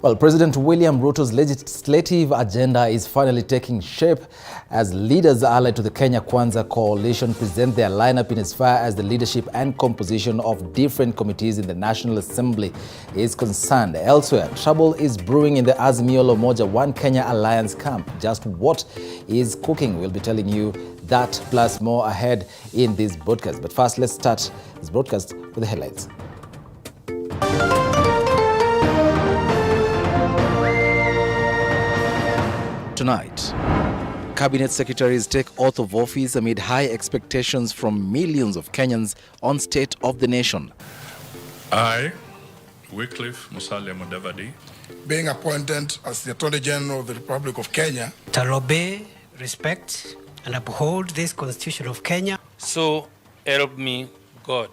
Well, President William Ruto's legislative agenda is finally taking shape as leaders allied to the Kenya Kwanza coalition present their lineup in as far as the leadership and composition of different committees in the National Assembly is concerned. Elsewhere, trouble is brewing in the Azimio la Umoja One Kenya Alliance camp. Just what is cooking? We'll be telling you that plus more ahead in this broadcast. But first, let's start this broadcast with the headlines. Tonight, Cabinet secretaries take oath of office amid high expectations from millions of Kenyans on state of the nation. I, Wycliffe Musalia Mudavadi, being appointed as the Attorney General of the Republic of Kenya, shall obey, respect, and uphold this Constitution of Kenya. So help me God.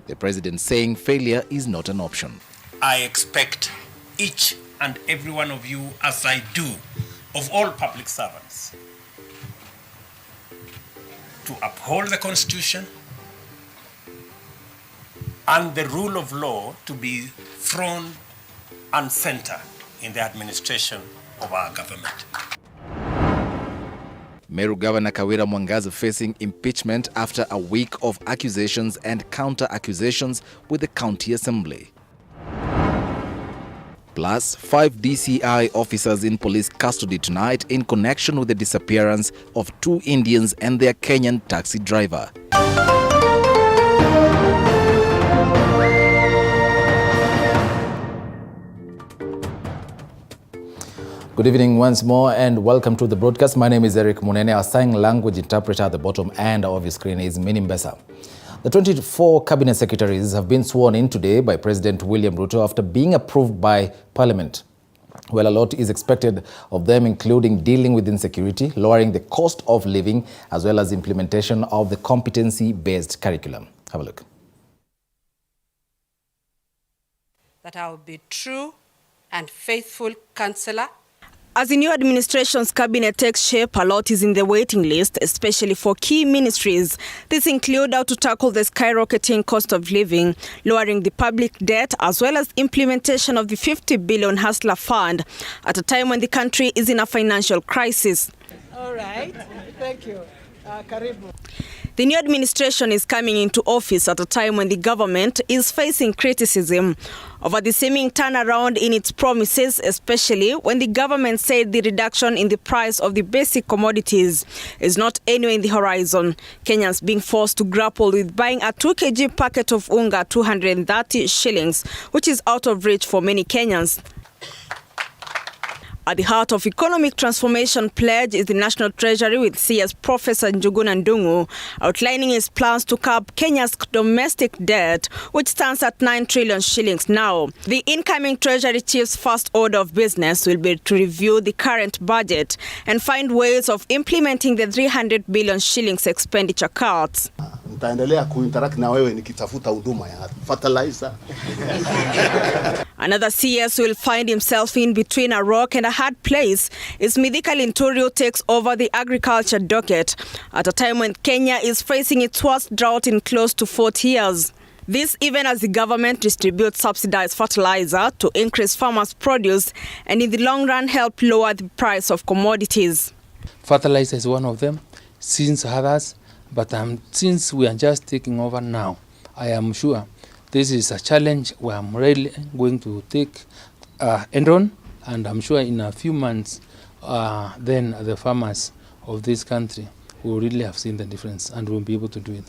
The president saying failure is not an option. I expect each and every one of you, as I do, of all public servants, to uphold the Constitution and the rule of law to be front and center in the administration of our government. Meru Governor Kawira Mwangaza facing impeachment after a week of accusations and counter-accusations with the county assembly. Plus, 5 DCI officers in police custody tonight in connection with the disappearance of 2 Indians and their Kenyan taxi driver. Good evening once more and welcome to the broadcast. My name is Eric Munene. Our sign language interpreter at the bottom end of your screen is Mini Mbesa. The 24 cabinet secretaries have been sworn in today by President William Ruto after being approved by Parliament. Well, a lot is expected of them, including dealing with insecurity, lowering the cost of living, as well as implementation of the competency-based curriculum. Have a look. That I will be true and faithful counsellor. As the new administration's cabinet takes shape, a lot is in the waiting list, especially for key ministries. These include how to tackle the skyrocketing cost of living, lowering the public debt, as well as implementation of the 50 billion Hustler Fund at a time when the country is in a financial crisis. All right. Thank you. Karibu. The new administration is coming into office at a time when the government is facing criticism over the seeming turnaround in its promises, especially when the government said the reduction in the price of the basic commodities is not anywhere in the horizon. Kenyans being forced to grapple with buying a 2 kg packet of unga at 230 shillings, which is out of reach for many Kenyans. At the heart of economic transformation pledge is the National Treasury, with CS Professor Njuguna Ndung'u outlining his plans to curb Kenya's domestic debt, which stands at 9 trillion shillings now. The incoming Treasury Chief's first order of business will be to review the current budget and find ways of implementing the 300 billion shillings expenditure cuts. Nitaendelea kuinteract na wewe nikitafuta huduma ya fertilizer. Another CS will find himself in between a rock and a hard place is Mithika Linturio takes over the agriculture docket at a time when Kenya is facing its worst drought in close to 40 years. This even as the government distributes subsidized fertilizer to increase farmers' produce and in the long run help lower the price of commodities. Fertilizer is one of them, since others, but since we are just taking over now, I am sure this is a challenge where I'm really going to take Enron, and I'm sure in a few months, then the farmers of this country will really have seen the difference and will be able to do it.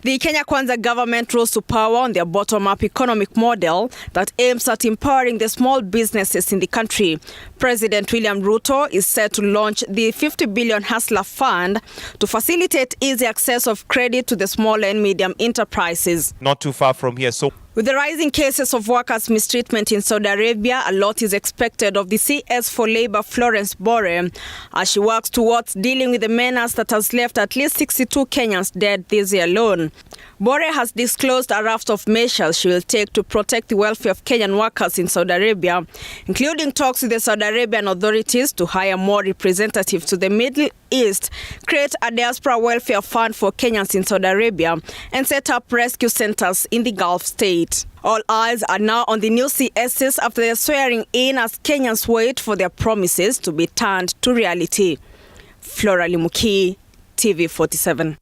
The Kenya Kwanza government rose to power on their bottom-up economic model that aims at empowering the small businesses in the country. President William Ruto is set to launch the 50 billion Hustler Fund to facilitate easy access of credit to the small and medium enterprises. Not too far from here. With the rising cases of workers' mistreatment in Saudi Arabia, a lot is expected of the CS for Labor Florence Bore as she works towards dealing with the menace that has left at least 62 Kenyans dead this year alone. Bore has disclosed a raft of measures she will take to protect the welfare of Kenyan workers in Saudi Arabia, including talks with the Saudi Arabian authorities to hire more representatives to the Middle East, create a diaspora welfare fund for Kenyans in Saudi Arabia, and set up rescue centers in the Gulf state. All eyes are now on the new CSs after their swearing in as Kenyans wait for their promises to be turned to reality. Flora Limuki, TV47.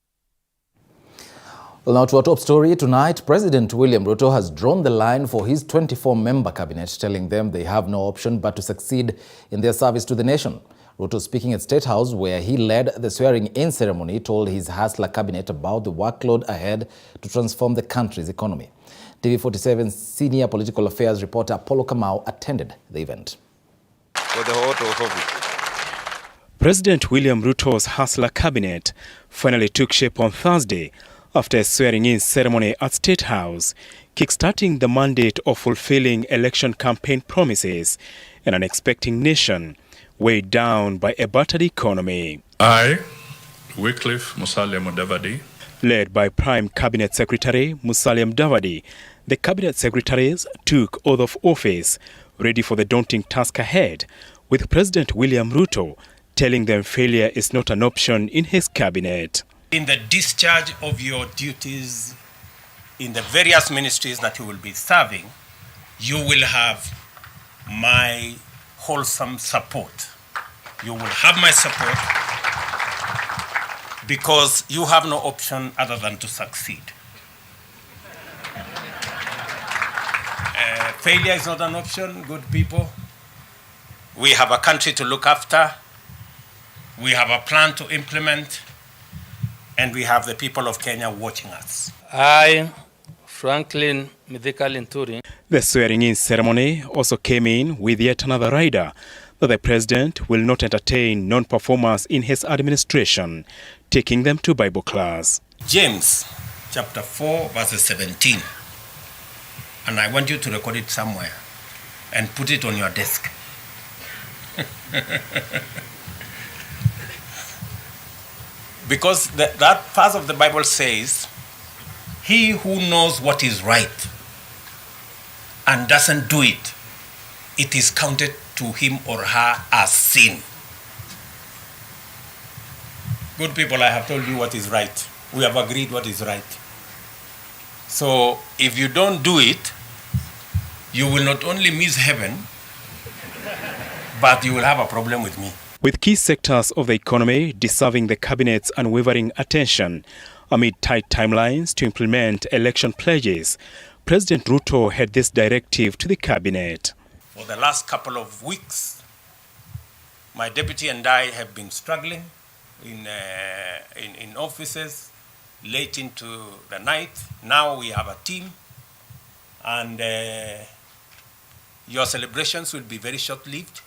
Well, now to our top story tonight. President William Ruto has drawn the line for his 24-member cabinet, telling them they have no option but to succeed in their service to the nation. Ruto, speaking at State House, where he led the swearing-in ceremony, told his hustler cabinet about the workload ahead to transform the country's economy. TV47's senior political affairs reporter Apollo Kamau attended the event. President William Ruto's hustler cabinet finally took shape on Thursday after a swearing-in ceremony at State House, kickstarting the mandate of fulfilling election campaign promises in an expecting nation weighed down by a battered economy. I, Wycliffe Musalia Mudavadi, led by Prime Cabinet Secretary Musalia Mudavadi, the cabinet secretaries took oath of office, ready for the daunting task ahead, with President William Ruto telling them failure is not an option in his cabinet. In the discharge of your duties in the various ministries that you will be serving, you will have my wholesome support. You will have my support because you have no option other than to succeed. Failure is not an option, good people. We have a country to look after. We have a plan to implement. And we have the people of Kenya watching us. I, Franklin Mithika Linturi. The swearing-in ceremony also came in with yet another rider that the president will not entertain non-performers in his administration, taking them to Bible class. James chapter 4 verses 17. And I want you to record it somewhere and put it on your desk. Because that part of the Bible says, he who knows what is right and doesn't do it, it is counted to him or her as sin. Good people, I have told you what is right. We have agreed what is right. So if you don't do it, you will not only miss heaven, but you will have a problem with me. With key sectors of the economy deserving the cabinet's unwavering attention amid tight timelines to implement election pledges, President Ruto had this directive to the cabinet. For the last couple of weeks, my deputy and I have been struggling in offices late into the night. Now we have a team, and your celebrations will be very short-lived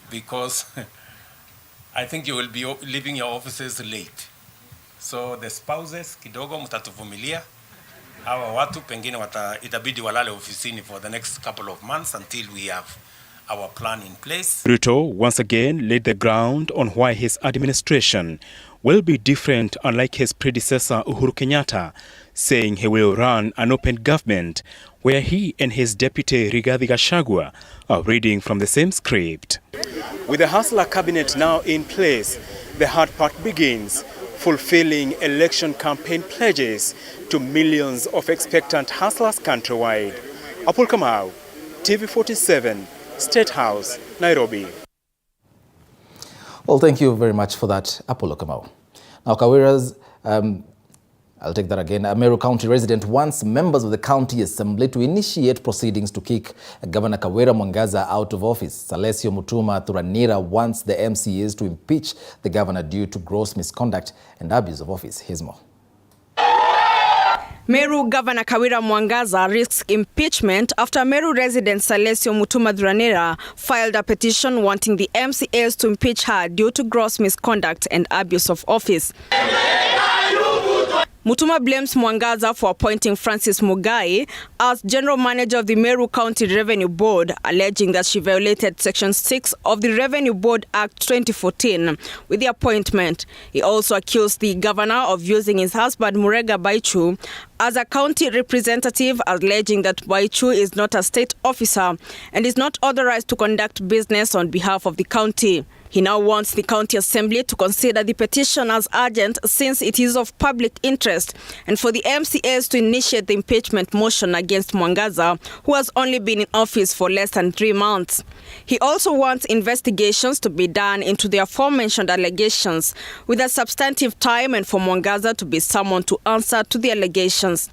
because I think you will be leaving your offices late. So the spouses, kidogo mtatuvumilia. Hawa watu pengine itabidi walale ofisini for the next couple of months until we have our plan in place. Ruto once again laid the ground on why his administration will be different, unlike his predecessor Uhuru Kenyatta, saying he will run an open government where he and his deputy Rigathi Gachagua are reading from the same script. With the hustler cabinet now in place, the hard part begins, fulfilling election campaign pledges to millions of expectant hustlers countrywide. Apol Kamau, TV47, State House, Nairobi. Well, thank you very much for that, Apollo Kamau. Now, Kawira's, I'll take that again. A Meru County resident wants members of the county assembly to initiate proceedings to kick Governor Kawira Mwangaza out of office. Salesio Mutuma Thuranira wants the MCAs to impeach the governor due to gross misconduct and abuse of office. Here's more. Meru Governor Kawira Mwangaza risks impeachment after Meru resident Salesio Mutuma Thuranira filed a petition wanting the MCAs to impeach her due to gross misconduct and abuse of office. Mutuma blames Mwangaza for appointing Francis Mugai as General Manager of the Meru County Revenue Board, alleging that she violated Section 6 of the Revenue Board Act 2014 with the appointment. He also accused the governor of using his husband Murega Baichu as a county representative, alleging that Baichu is not a state officer and is not authorized to conduct business on behalf of the county. He now wants the County Assembly to consider the petition as urgent since it is of public interest, and for the MCAs to initiate the impeachment motion against Mwangaza, who has only been in office for less than 3 months. He also wants investigations to be done into the aforementioned allegations, with a substantive time and for Mwangaza to be summoned to answer to the allegations.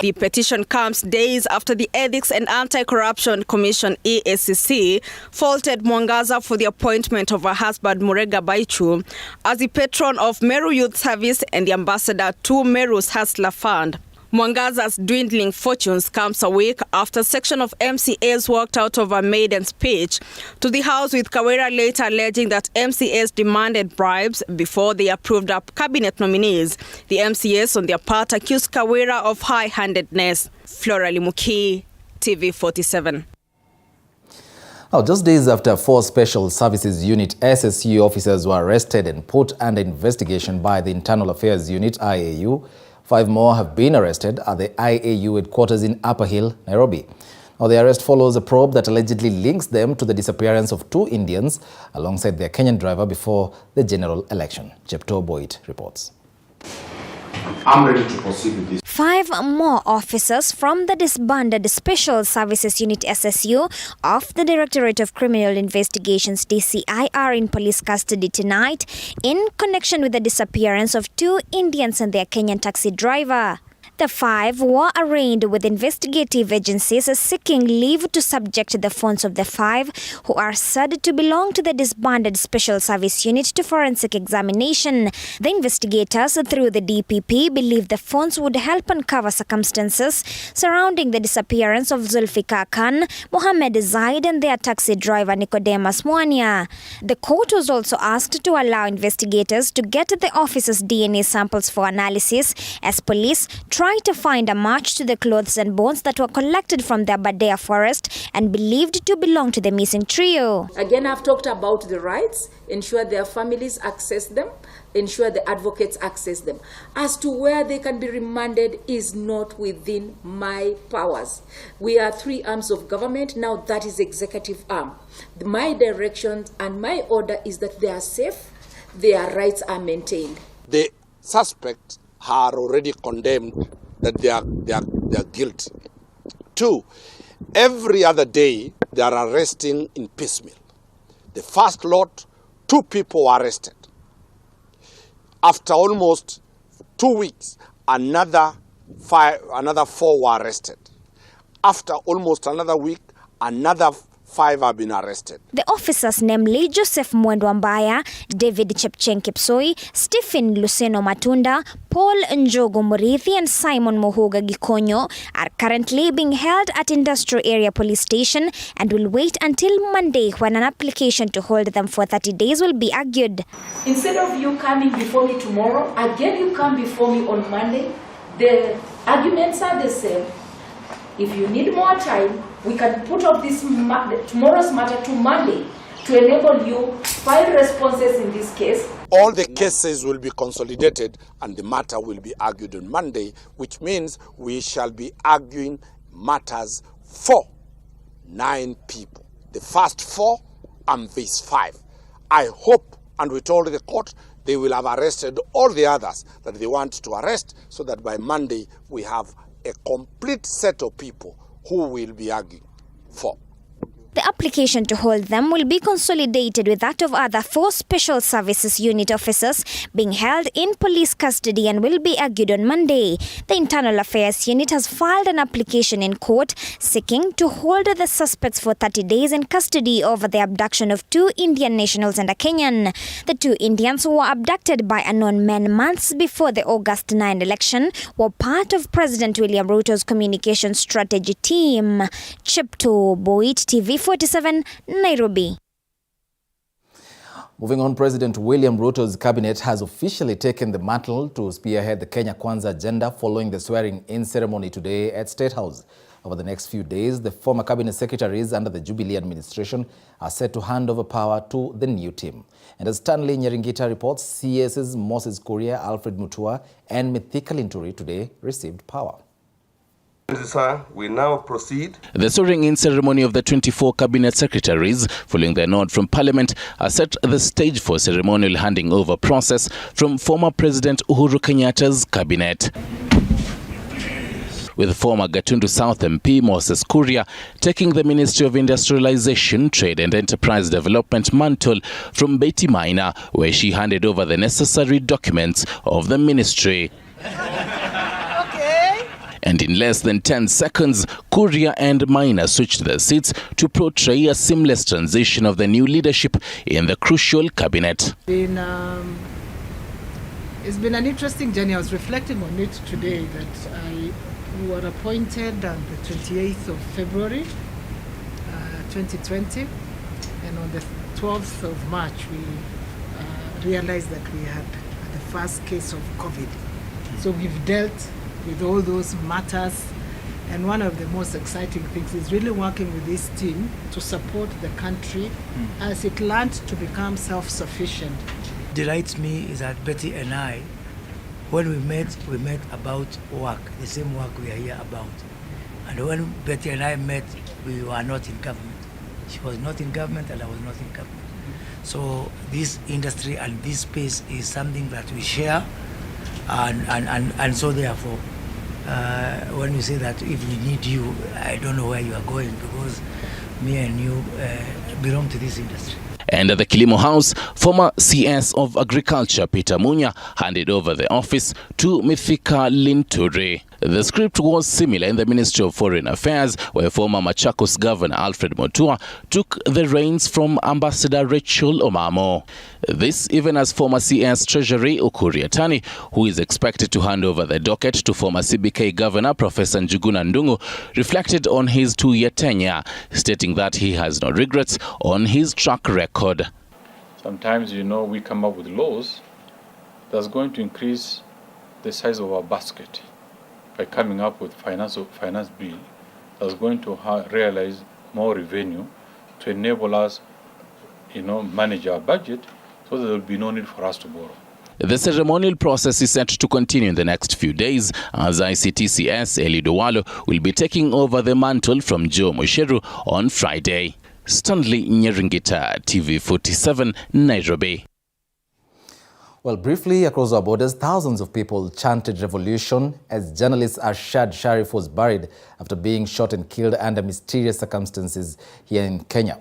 The petition comes days after the Ethics and Anti-Corruption Commission EACC faulted Mwangaza for the appointment of her husband Murega Baichu as the patron of Meru Youth Service and the ambassador to Meru's Hustler Fund. Mwangaza's dwindling fortunes comes a week after a section of MCAs walked out of a maiden speech to the House, with Kawira later alleging that MCAs demanded bribes before they approved up cabinet nominees. The MCAs on their part accused Kawira of high-handedness. Flora Limuki, TV 47. Now, just days after 4 Special Services Unit SSU officers were arrested and put under investigation by the Internal Affairs Unit IAU, 5 more have been arrested at the IAU headquarters in Upper Hill, Nairobi. Now, the arrest follows a probe that allegedly links them to the disappearance of 2 Indians alongside their Kenyan driver before the general election. Jepto Boyd reports. I'm ready to proceed with this. 5 more officers from the disbanded Special Services Unit SSU of the Directorate of Criminal Investigations DCI are in police custody tonight in connection with the disappearance of 2 Indians and their Kenyan taxi driver. The 5 were arraigned with investigative agencies seeking leave to subject the phones of the 5 who are said to belong to the disbanded Special Service Unit to forensic examination. The investigators, through the DPP, believe the phones would help uncover circumstances surrounding the disappearance of Zulfikar Khan, Mohammed Zaid and their taxi driver Nicodemus Mwania. The court was also asked to allow investigators to get the officers' DNA samples for analysis as police try to find a match to the clothes and bones that were collected from the Aberdare forest and believed to belong to the missing trio. Again, I've talked about the rights, ensure their families access them, ensure the advocates access them. As to where they can be remanded is not within my powers. We are 3 arms of government, now that is executive arm. My direction and my order is that they are safe, their rights are maintained. The suspects are already condemned that they are guilty. 2, every other day they are arresting in piecemeal. The first lot, 2 people were arrested. After almost 2 weeks, another 4 were arrested. After almost another week, another 5 have been arrested. The officers, namely Joseph Mwendwambaya, David Chepchen Kipsoi, Stephen Luceno Matunda, Paul Njogo Murithi and Simon Mohuga Gikonyo, are currently being held at Industrial Area Police Station and will wait until Monday, when an application to hold them for 30 days will be argued. Instead of you coming before me tomorrow, again you come before me on Monday. The arguments are the same. If you need more time, we can put off this tomorrow's matter to Monday to enable you 5 responses in this case. All the cases will be consolidated and the matter will be argued on Monday, which means we shall be arguing matters for 9 people. The first 4 and these 5. I hope, and we told the court, they will have arrested all the others that they want to arrest, so that by Monday we have a complete set of people who will be arguing for. The application to hold them will be consolidated with that of other 4 Special Services Unit officers being held in police custody and will be argued on Monday. The Internal Affairs Unit has filed an application in court seeking to hold the suspects for 30 days in custody over the abduction of 2 Indian nationals and a Kenyan. The 2 Indians who were abducted by unknown men months before the August 9 election were part of President William Ruto's communication strategy team. Jepto Boyd, TV 47, Nairobi. Moving on, President William Ruto's cabinet has officially taken the mantle to spearhead the Kenya Kwanza agenda following the swearing-in ceremony today at State House. Over the next few days, the former cabinet secretaries under the Jubilee administration are set to hand over power to the new team. And as Stanley Nyeringita reports, CS's Moses Kuria, Alfred Mutua and Mithika Linturi today received power. Sir, we now proceed. The swearing-in ceremony of the 24 cabinet secretaries, following their nod from Parliament, has set the stage for ceremonial handing over process from former President Uhuru Kenyatta's cabinet, with former Gatundu South MP Moses Kuria taking the Ministry of Industrialization, Trade and Enterprise Development mantle from Betty Maina, where she handed over the necessary documents of the ministry. And in less than 10 seconds, Kuria and Maina switched their seats to portray a seamless transition of the new leadership in the crucial cabinet. It's been an interesting journey. I was reflecting on it today that we were appointed on the 28th of February 2020, and on the 12th of March we realized that we had the first case of COVID. So we've dealt with all those matters, and one of the most exciting things is really working with this team to support the country as it learned to become self-sufficient. Delights me is that Betty and I, when we met about work, the same work we are here about. And when Betty and I met, we were not in government. She was not in government and I was not in government. So this industry and this space is something that we share, and so therefore, when we say that if we need you, I don't know where you are going, because me and you belong to this industry. And at the Kilimo House, former CS of Agriculture Peter Munya handed over the office to Mithika Linturi. The script was similar in the Ministry of Foreign Affairs, where former Machakos Governor Alfred Mutua took the reins from Ambassador Rachel Omamo. This even as former CS Treasury Ukuri Atani, who is expected to hand over the docket to former CBK Governor Professor Njuguna Ndungu, reflected on his 2-year tenure, stating that he has no regrets on his track record. Sometimes, we come up with laws that's going to increase the size of our basket by coming up with finance bill that's going to realize more revenue to enable us, manage our budget, so there will be no need for us to borrow. The ceremonial process is set to continue in the next few days, as ICTCS Eli Dowalo will be taking over the mantle from Joe Musheru on Friday. Stanley Nyeringita, TV47, Nairobi. Well, briefly, across our borders, thousands of people chanted revolution as journalist Arshad Sharif was buried after being shot and killed under mysterious circumstances here in Kenya.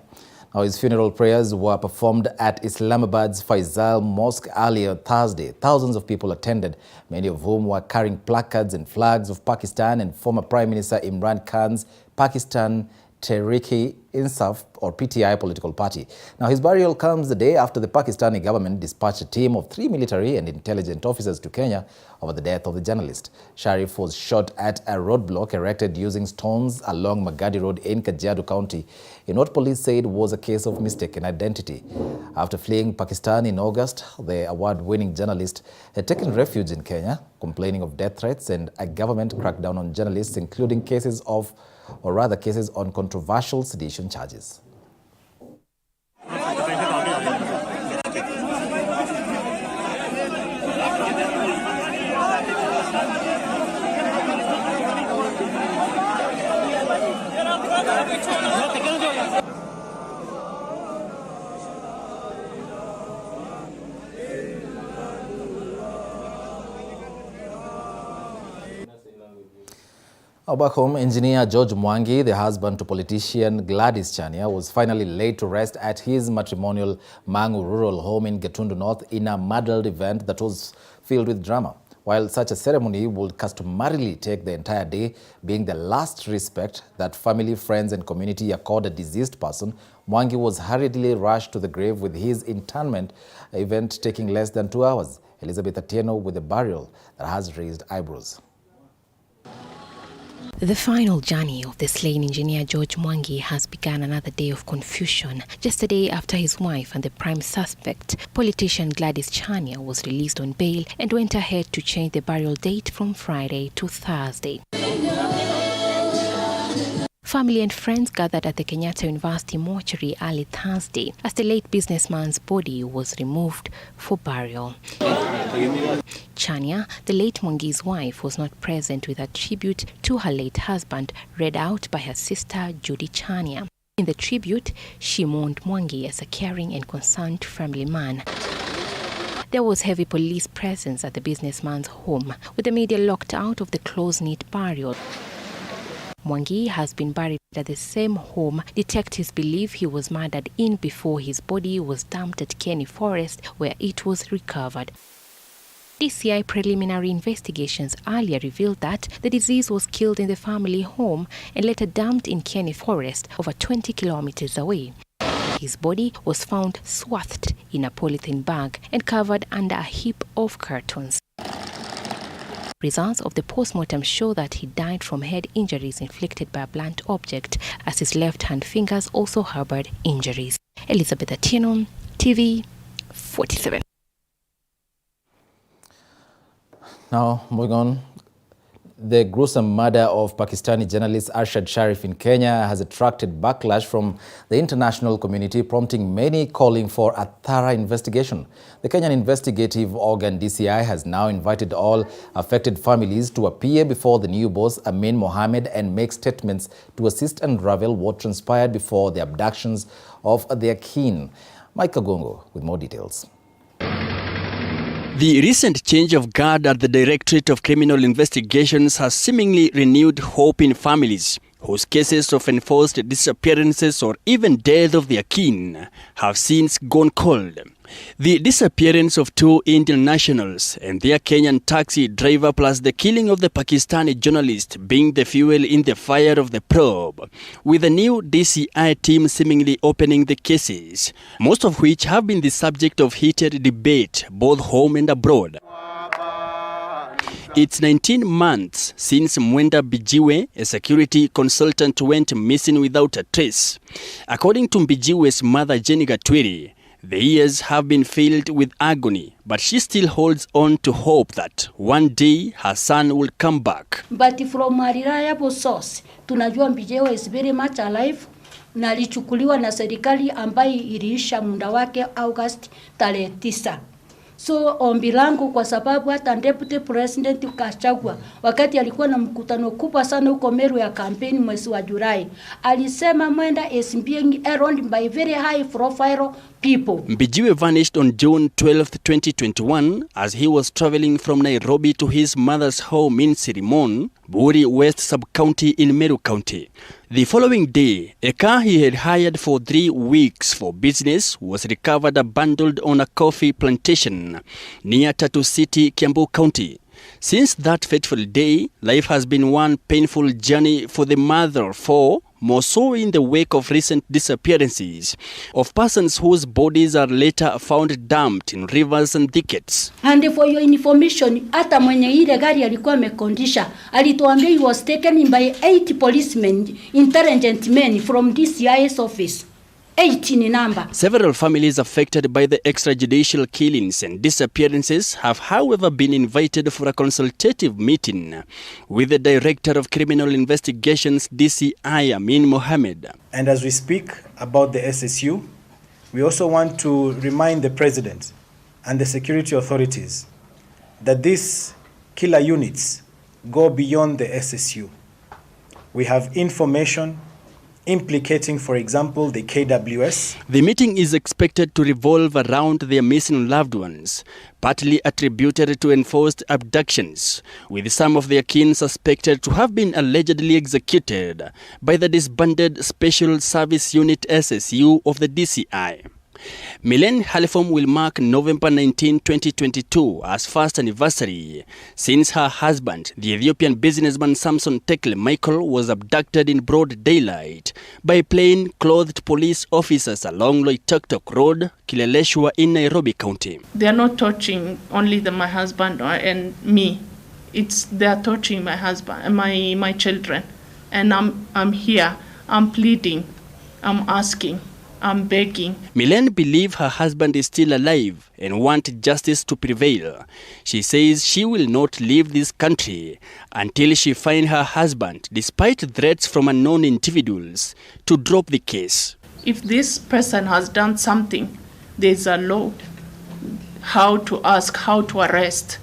Now, his funeral prayers were performed at Islamabad's Faisal Mosque earlier Thursday. Thousands of people attended, many of whom were carrying placards and flags of Pakistan and former Prime Minister Imran Khan's Pakistan Tehreek-e-Insaf or PTI political party. Now, his burial comes the day after the Pakistani government dispatched a team of 3 military and intelligence officers to Kenya over the death of the journalist. Sharif was shot at a roadblock erected using stones along Magadi Road in Kajiado County in what police said was a case of mistaken identity. After fleeing Pakistan in August, the award-winning journalist had taken refuge in Kenya, complaining of death threats and a government crackdown on journalists, including cases on controversial sedition charges. Back home, engineer George Mwangi, the husband to politician Gladys Chania, was finally laid to rest at his matrimonial Mangu rural home in Gatundu North in a muddled event that was filled with drama. While such a ceremony would customarily take the entire day, being the last respect that family, friends and community accord a deceased person, Mwangi was hurriedly rushed to the grave, with his interment event taking less than 2 hours. Elizabeth Atieno with a burial that has raised eyebrows. The final journey of the slain engineer George Mwangi has begun another day of confusion, just a day after his wife and the prime suspect, politician Gladys Chania, was released on bail and went ahead to change the burial date from Friday to Thursday. Family and friends gathered at the Kenyatta University mortuary early Thursday as the late businessman's body was removed for burial. Chania, the late Mwangi's wife, was not present with a tribute to her late husband read out by her sister Judy Chania. In the tribute, she mourned Mwangi as a caring and concerned family man. There was heavy police presence at the businessman's home, with the media locked out of the close-knit burial. Mwangi has been buried at the same home detectives believe he was murdered in before his body was dumped at Kenny Forest, where it was recovered. DCI preliminary investigations earlier revealed that the deceased was killed in the family home and later dumped in Kenny Forest, over 20 kilometers away. His body was found swathed in a polythene bag and covered under a heap of cartons. Results of the postmortem show that he died from head injuries inflicted by a blunt object, as his left-hand fingers also harbored injuries. Elizabeth Atieno, TV 47. Now, moving on. The gruesome murder of Pakistani journalist Arshad Sharif in Kenya has attracted backlash from the international community, prompting many calling for a thorough investigation. The Kenyan investigative organ DCI has now invited all affected families to appear before the new boss, Amin Mohammed, and make statements to assist and unravel what transpired before the abductions of their kin. Mike Kagongo with more details. The recent change of guard at the Directorate of Criminal Investigations has seemingly renewed hope in families whose cases of enforced disappearances or even death of their kin have since gone cold. The disappearance of two Indian nationals and their Kenyan taxi driver, plus the killing of the Pakistani journalist, being the fuel in the fire of the probe, with the new DCI team seemingly opening the cases, most of which have been the subject of heated debate both home and abroad. It's 19 months since Mwenda Bijiwe, a security consultant, went missing without a trace. According to Bijiwe's mother, Jenny Gatwiri, the years have been filled with agony, but she still holds on to hope that one day her son will come back. But from a reliable source, tunajua Mbijewa is very much alive, na alichukuliwa na serikali ambayo iliisha muda wake August 9. So ombi langu, kwa sababu hata Deputy President Gachagua wakati alikuwa na mkutano kubwa sana huko Meru ya campaign mwezi wa Julai, alisema Mwenda is being around by very high profile people. Mbijiwe vanished on June 12, 2021 as he was traveling from Nairobi to his mother's home in Sirimon, Buri West Sub-County in Meru County. The following day, a car he had hired for 3 weeks for business was recovered abandoned on a coffee plantation near Tatu City, Kiambu County. Since that fateful day, life has been one painful journey for the mother of four, more so in the wake of recent disappearances of persons whose bodies are later found dumped in rivers and thickets. And for your information, hata mwenye ile gari alikuwa amekondisha, alituambia he was taken by 8 policemen, intelligent men from DCI's office. 18 in number. Several families affected by the extrajudicial killings and disappearances have, however, been invited for a consultative meeting with the Director of Criminal Investigations, DCI, Amin Mohammed. And as we speak about the SSU, we also want to remind the President and the security authorities that these killer units go beyond the SSU. We have information implicating, for example, the KWS. The meeting is expected to revolve around their missing loved ones, partly attributed to enforced abductions, with some of their kin suspected to have been allegedly executed by the disbanded Special Service Unit SSU of the DCI. Milen Halifom will mark November 19, 2022 as first anniversary since her husband, the Ethiopian businessman Samson Tekle Michael, was abducted in broad daylight by plain-clothed police officers along Loitoktok Road, Kileleshwa in Nairobi County. They are not touching only my husband and me. They are touching my husband and my children. And I'm here. I'm pleading. I'm asking. I'm begging. Milen believes her husband is still alive and wants justice to prevail. She says she will not leave this country until she finds her husband, despite threats from unknown individuals, to drop the case. If this person has done something, there's a law how to ask, how to arrest.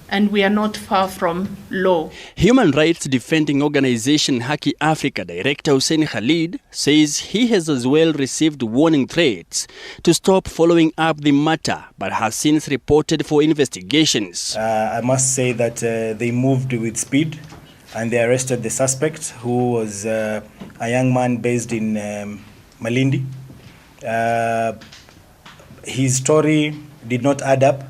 And we are not far from law. Human rights defending organization Haki Africa Director Hussein Khalid says he has as well received warning threats to stop following up the matter, but has since reported for investigations. I must say that they moved with speed and they arrested the suspect, who was a young man based in Malindi. His story did not add up,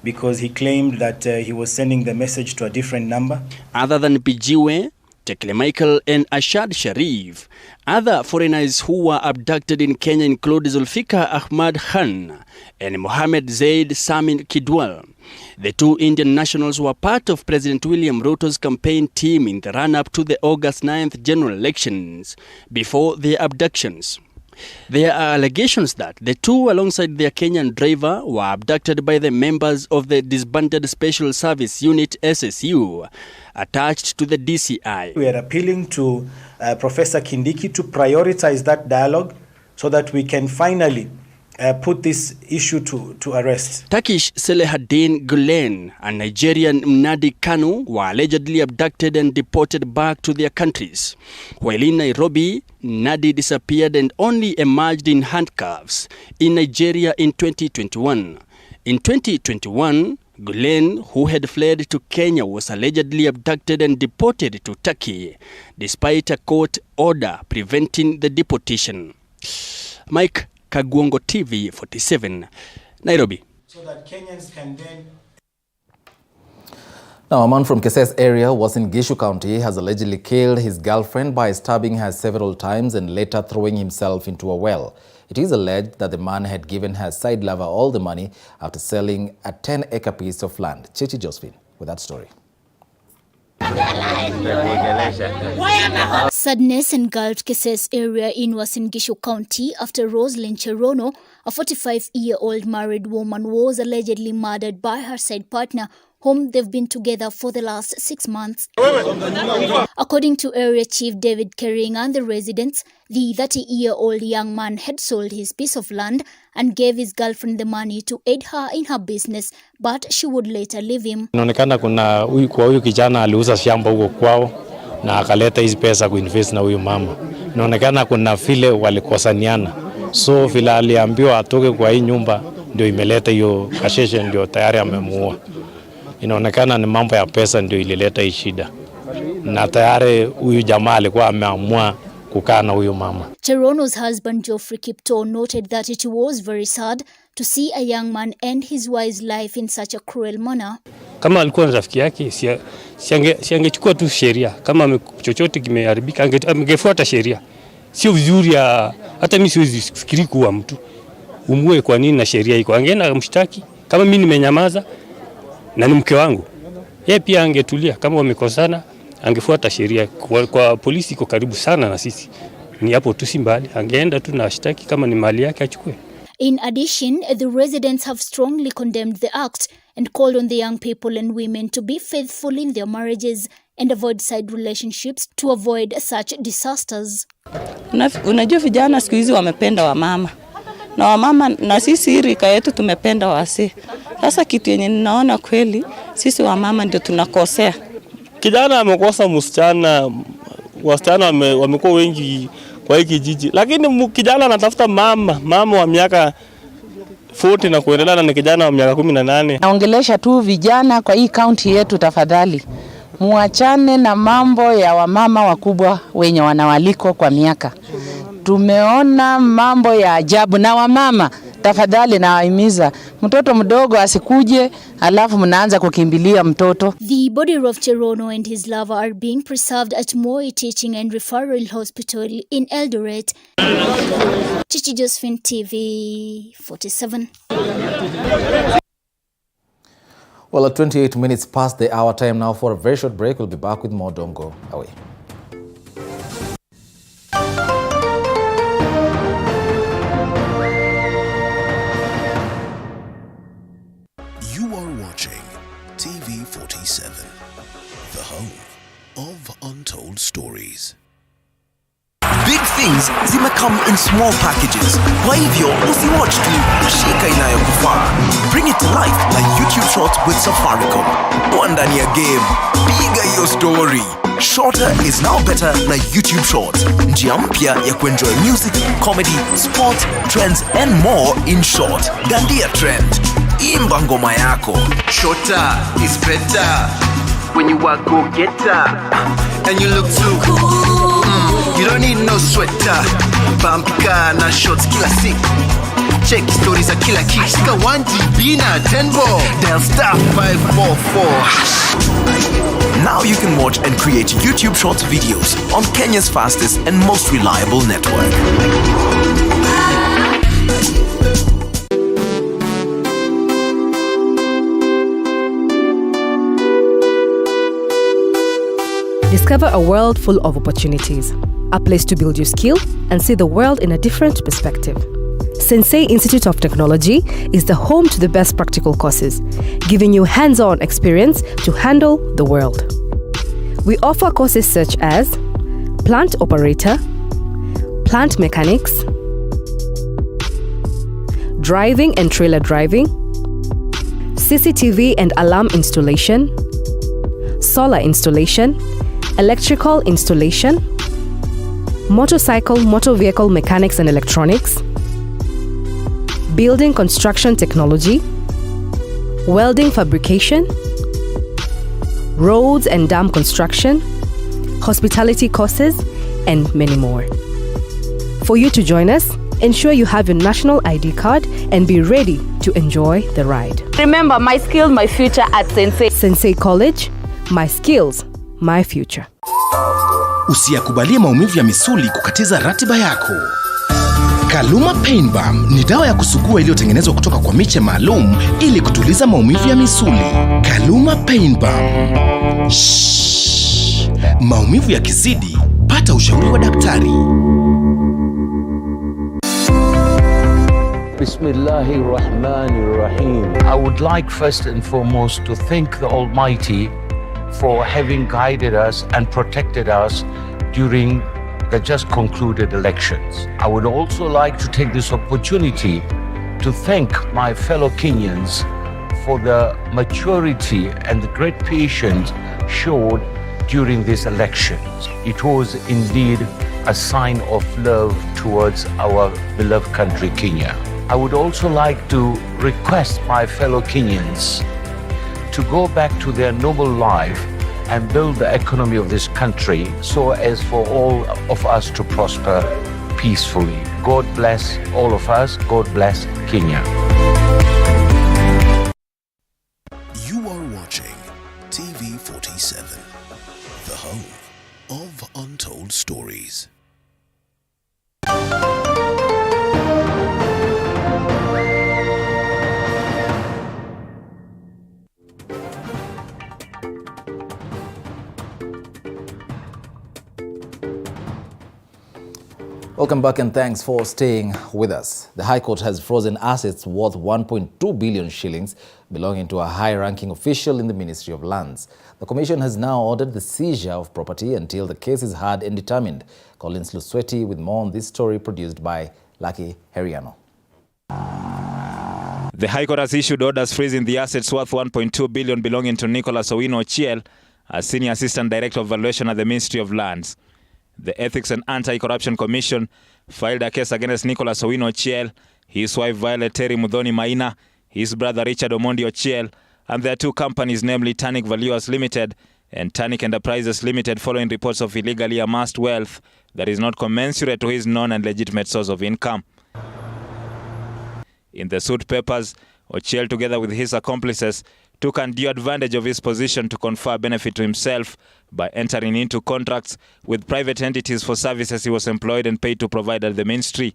because he claimed that he was sending the message to a different number. Other than Bijiwe, Tekle Michael and Ashad Sharif, other foreigners who were abducted in Kenya include Zulfikar Ahmad Khan and Mohammed Zaid Samin Kidwal. The two Indian nationals were part of President William Ruto's campaign team in the run-up to the August 9th general elections before their abductions. There are allegations that the two, alongside their Kenyan driver, were abducted by the members of the disbanded Special Service Unit SSU, attached to the DCI. We are appealing to Professor Kindiki to prioritize that dialogue so that we can finally put this issue to arrest. Turkish Selehaddin Gulen and Nigerian Mnadi Kanu were allegedly abducted and deported back to their countries. While in Nairobi, Nadi disappeared and only emerged in handcuffs in Nigeria in 2021. In 2021, Gulen, who had fled to Kenya, was allegedly abducted and deported to Turkey, despite a court order preventing the deportation. Mike Kagwongo TV 47, Nairobi. So that Kenyans can then... Now, a man from Keses area was in Gishu County has allegedly killed his girlfriend by stabbing her several times and later throwing himself into a well. It is alleged that the man had given her side lover all the money after selling a 10-acre piece of land. Chichi Josephine with that story. Sadness engulfed Keses area in Uasin Gishu County after Roslyn Cherono, a 45-year-old married woman, was allegedly murdered by her side partner, whom they've been together for the last 6 months. According to Area Chief David Kering and the residents, the 30-year-old young man had sold his piece of land and gave his girlfriend the money to aid her in her business, but she would later leave him. Inaonekana kuna huyu kijana aliuza shamba huko kwao na akaleta hizi pesa kuinvest na huyu mama. Inaonekana kuna vile walikosaniana. So vile aliambiwa atoke kwa hii nyumba ndio imeleta hiyo kasheshe, ndio tayari amemuua. Inaonekana ni mambo ya pesa ndio ilileta hii shida. Na tayari huyu jamaa alikuwa ameamua kukaa na huyu mama. Cherono's husband Geoffrey Kipto noted that it was very sad to see a young man end his wife's life in such a cruel manner. Kama alikuwa rafiki yake, si angechukua tu sheria. Kama chochote kimeharibika, angefuata sheria. Sio vizuri, hata mimi siwezi fikiri kuwa mtu umue kwa nini na sheria iko. Angeenda mshtaki, kama mimi nimenyamaza na ni mke wangu, yeye pia angetulia. Kama wamekosana, angefuata sheria. Kwa polisi iko karibu sana na sisi, ni hapo tu si mbali, angeenda tu na shtaki, kama ni mali yake achukue. In addition, the residents have strongly condemned the act and called on the young people and women to be faithful in their marriages and avoid side relationships to avoid such disasters. Unajua vijana siku hizi wamependa wamama. Na wamama na sisi rika yetu tumependa wasi. Sasa kitu yenye ninaona kweli sisi wamama ndio tunakosea. Kijana amekosa msichana, wasichana wamekuwa wengi kwa hiki kijiji. Lakini kijana anatafuta mama wa miaka 40 na kuendelea na kijana wa miaka 18. Naongelesha tu vijana kwa hii county yetu, tafadhali muachane na mambo ya wamama wakubwa wenye wanawaliko kwa miaka. Tumeona mambo ya ajabu na wamama, tafadhali nawahimiza mtoto mdogo asikuje alafu mnaanza kukimbilia mtoto. The body of Cherono and his lover are being preserved at Moi Teaching and Referral Hospital in Eldoret. Chichi Josephine TV 47. Well, at 28 minutes past the hour, time now for a very short break. We'll be back with more. Don't go away. untold stories. Big things come in small packages. Kwa hivyo usiwatch tu, shika inayokufaa. Bring it to life like YouTube Shorts with Safaricom. Kwa ndani ya game, piga hiyo story. Shorter is now better na YouTube Shorts. Njia mpya ya kuenjoy music, comedy, sports, trends and more in short. Gandia trend. Imba ngoma yako. Shorter is better when you are go-getter and you look too cool. You don't need no sweater. Bambika na shorts kila siku. Check stories za kila kitu. Shika 1 GB na 10 ball. Dial *544#. Now you can watch and create YouTube Shorts videos on Kenya's fastest and most reliable network. Discover a world full of opportunities, a place to build your skill and see the world in a different perspective. Sensei Institute of Technology is the home to the best practical courses, giving you hands-on experience to handle the world. We offer courses such as plant operator, plant mechanics, driving and trailer driving, CCTV and alarm installation, solar installation, electrical installation, motor vehicle mechanics and electronics, building construction technology, welding fabrication, roads and dam construction, hospitality courses, and many more. For you to join us, ensure you have your national ID card and be ready to enjoy the ride. Remember, my skills, my future at Sensei. Sensei College, my skills, my future. Usiyakubalie maumivu ya misuli kukatiza ratiba yako. Kaluma Pain Balm ni dawa ya kusugua iliyotengenezwa kutoka kwa miche maalum ili kutuliza maumivu ya misuli. Kaluma Pain Balm. Maumivu yakizidi, pata ushauri wa daktari. Bismillahirrahmanirrahim. I would like first and foremost to thank the Almighty for having guided us and protected us during the just concluded elections. I would also like to take this opportunity to thank my fellow Kenyans for the maturity and the great patience showed during these elections. It was indeed a sign of love towards our beloved country, Kenya. I would also like to request my fellow Kenyans to go back to their noble life and build the economy of this country so as for all of us to prosper peacefully. God bless all of us. God bless Kenya. You are watching TV47, the home of untold stories. Welcome back and thanks for staying with us. The High Court has frozen assets worth 1.2 billion shillings belonging to a high-ranking official in the Ministry of Lands. The Commission has now ordered the seizure of property until the case is heard and determined. Collins Lusweti with more on this story produced by Lucky Heriano. The High Court has issued orders freezing the assets worth 1.2 billion belonging to Nicholas Owino Ochiel, a Senior Assistant Director of Valuation at the Ministry of Lands. The Ethics and Anti-Corruption Commission filed a case against Nicholas Owino Ochiel, his wife Violet Terry Muthoni Maina, his brother Richard Omondi Ochiel, and their two companies, namely Tanic Valuers Limited and Tanic Enterprises Limited, following reports of illegally amassed wealth that is not commensurate to his known and legitimate source of income. In the suit papers, Ochiel, together with his accomplices, took undue advantage of his position to confer benefit to himself by entering into contracts with private entities for services he was employed and paid to provide at the ministry.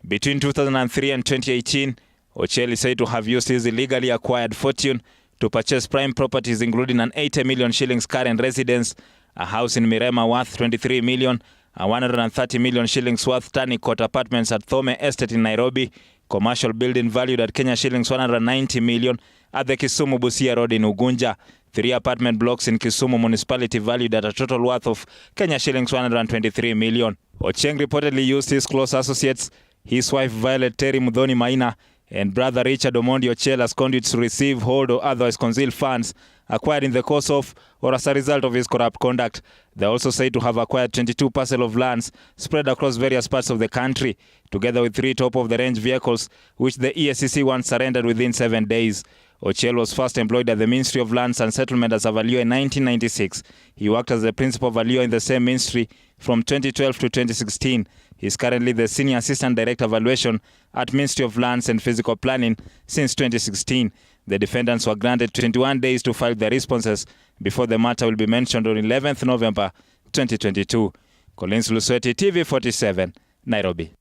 Between 2003 and 2018, Ochiel is said to have used his illegally acquired fortune to purchase prime properties including an 80 million shillings current residence, a house in Mirema worth 23 million, a 130 million shillings worth Tanic Court apartments at Thome Estate in Nairobi, commercial building valued at Kenya shillings 190 million at the Kisumu Busia Road in Ugunja. 3 apartment blocks in Kisumu municipality valued at a total worth of Kenya shillings 123 million. Ochieng reportedly used his close associates, his wife Violet Terry Muthoni Maina and brother Richard Omondi Ochieng as conduits to receive, hold or otherwise conceal funds acquired in the course of or as a result of his corrupt conduct. They are also said to have acquired 22 parcels of lands spread across various parts of the country, together with 3 top-of-the-range vehicles, which the EACC once surrendered within 7 days. Ochieng was first employed at the Ministry of Lands and Settlement as a valuer in 1996. He worked as the principal valuer in the same ministry from 2012 to 2016. He is currently the Senior Assistant Director Valuation at Ministry of Lands and Physical Planning since 2016. The defendants were granted 21 days to file their responses before the matter will be mentioned on 11th November 2022. Collins Lusweti, TV47, Nairobi.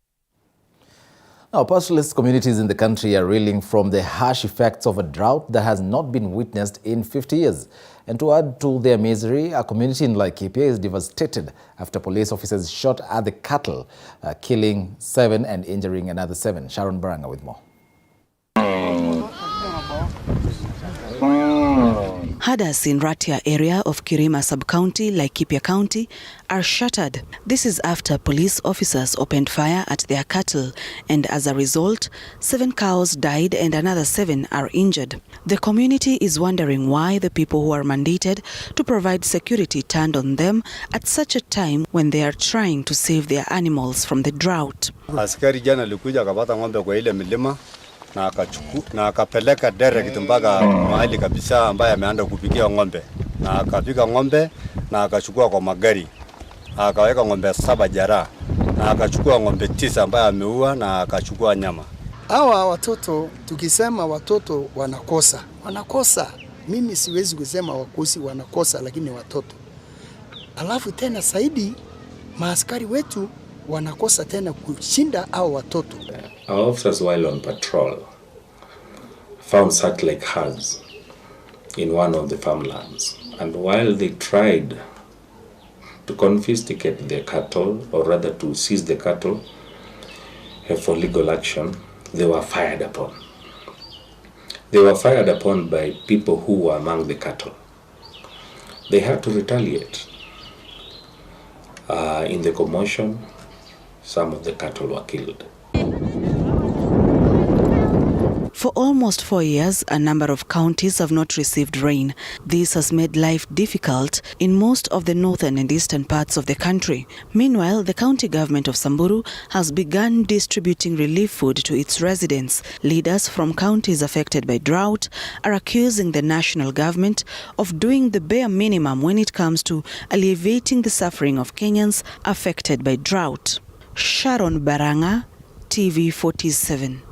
Now, pastoralist communities in the country are reeling from the harsh effects of a drought that has not been witnessed in 50 years. And to add to their misery, a community in Laikipia is devastated after police officers shot at the cattle, killing 7 and injuring another 7. Sharon Baranga with more. Herders in Ratia area of Kirima sub-county, Laikipia County, are shattered. This is after police officers opened fire at their cattle, and as a result, 7 cows died and another 7 are injured. The community is wondering why the people who are mandated to provide security turned on them at such a time when they are trying to save their animals from the drought. Askari jana alikuja akapata ng'ombe kwa ile milima na akapeleka direct mpaka mahali kabisa ambaye ameanza kupikia ng'ombe, na akapika ng'ombe na akachukua kwa magari, akaweka ng'ombe 7 jara na akachukua ng'ombe 9 ambaye ameua na akachukua nyama. Hawa watoto, tukisema watoto wanakosa, mimi siwezi kusema wakosi wanakosa, lakini watoto. Alafu tena zaidi maaskari wetu wanakosa tena kushinda hao watoto. Our officers, while on patrol, found satellite herds in one of the farmlands, and while they tried to confiscate the cattle, or rather to seize the cattle for legal action, they were fired upon. They were fired upon by people who were among the cattle. They had to retaliate. In the commotion, some of the cattle were killed. For almost 4 years, a number of counties have not received rain. This has made life difficult in most of the northern and eastern parts of the country. Meanwhile, the county government of Samburu has begun distributing relief food to its residents. Leaders from counties affected by drought are accusing the national government of doing the bare minimum when it comes to alleviating the suffering of Kenyans affected by drought. Sharon Baranga, TV47.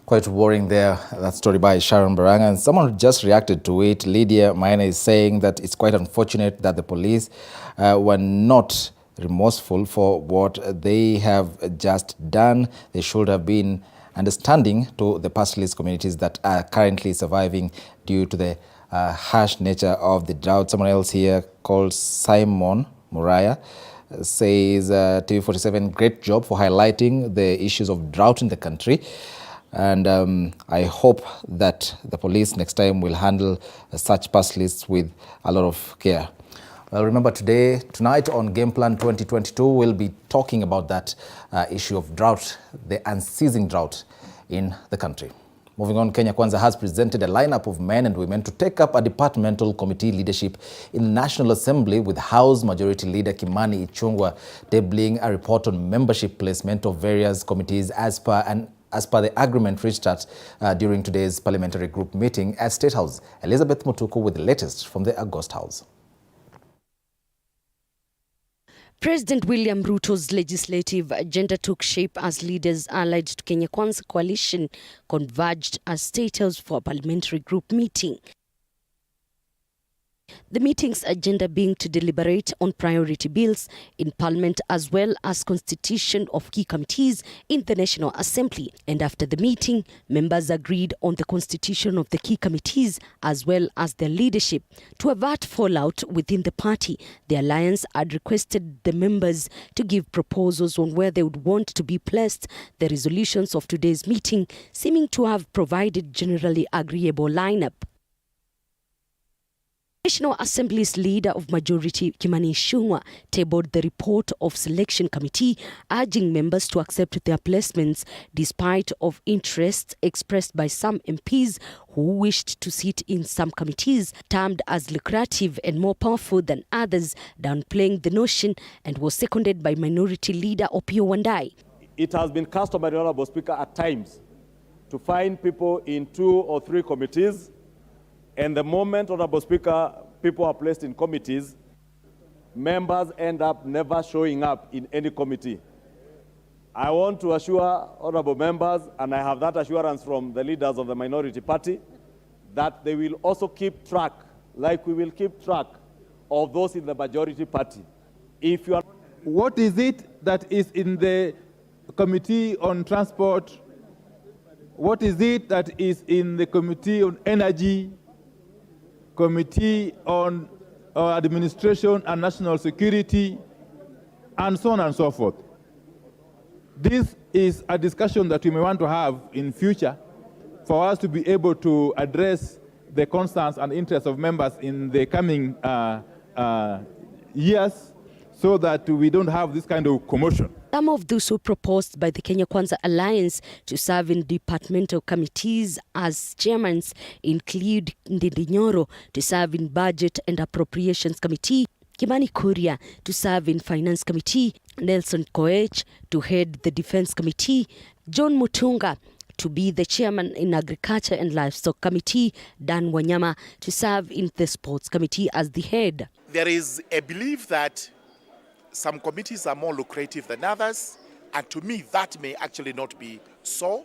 Quite worrying there, that story by Sharon Baranga. And someone who just reacted to it, Lydia Maina, is saying that it's quite unfortunate that the police were not remorseful for what they have just done. They should have been understanding to the pastoralist communities that are currently surviving due to the harsh nature of the drought. Someone else here called Simon Muraya says, TV47, great job for highlighting the issues of drought in the country. And I hope that the police next time will handle such pastoralists with a lot of care. Well, remember tonight on Game Plan 2022, we'll be talking about that issue of drought, the unceasing drought in the country. Moving on, Kenya Kwanza has presented a lineup of men and women to take up a departmental committee leadership in the National Assembly, with House Majority Leader Kimani Ichung'wah tabling a report on membership placement of various committees as per the agreement reached at during today's parliamentary group meeting at State House. Elizabeth Mutuku with the latest from the August House. President William Ruto's legislative agenda took shape as leaders allied to Kenya Kwanza coalition converged at State House for a parliamentary group meeting. The meeting's agenda being to deliberate on priority bills in Parliament as well as constitution of key committees in the National Assembly. And after the meeting, members agreed on the constitution of the key committees as well as their leadership. To avert fallout within the party, the alliance had requested the members to give proposals on where they would want to be placed. The resolutions of today's meeting seeming to have provided generally agreeable lineup. National Assembly's Leader of Majority Kimani Ichung'wah tabled the report of Selection Committee, urging members to accept their placements despite of interest expressed by some MPs who wished to sit in some committees termed as lucrative and more powerful than others, downplaying the notion, and was seconded by Minority Leader Opiyo Wandayi. It has been customary, Honourable Speaker, at times to find people in 2 or 3 committees. And the moment, Honourable Speaker, people are placed in committees, members end up never showing up in any committee. I want to assure honourable members, and I have that assurance from the leaders of the minority party, that they will also keep track, like we will keep track of those in the majority party. If you are... What is it that is in the Committee on Transport? What is it that is in the Committee on Energy, Committee on Administration and National Security, and so on and so forth? This is a discussion that we may want to have in future for us to be able to address the concerns and interests of members in the coming years, so that we don't have this kind of commotion. Some of those who proposed by the Kenya Kwanza Alliance to serve in departmental committees as chairmen include Ndindi Nyoro to serve in Budget and Appropriations Committee, Kimani Kuria to serve in Finance Committee, Nelson Koech to head the Defense Committee, John Mutunga to be the chairman in Agriculture and Livestock Committee, Dan Wanyama to serve in the Sports Committee as the head. There is a belief that some committees are more lucrative than others, and to me that may actually not be so,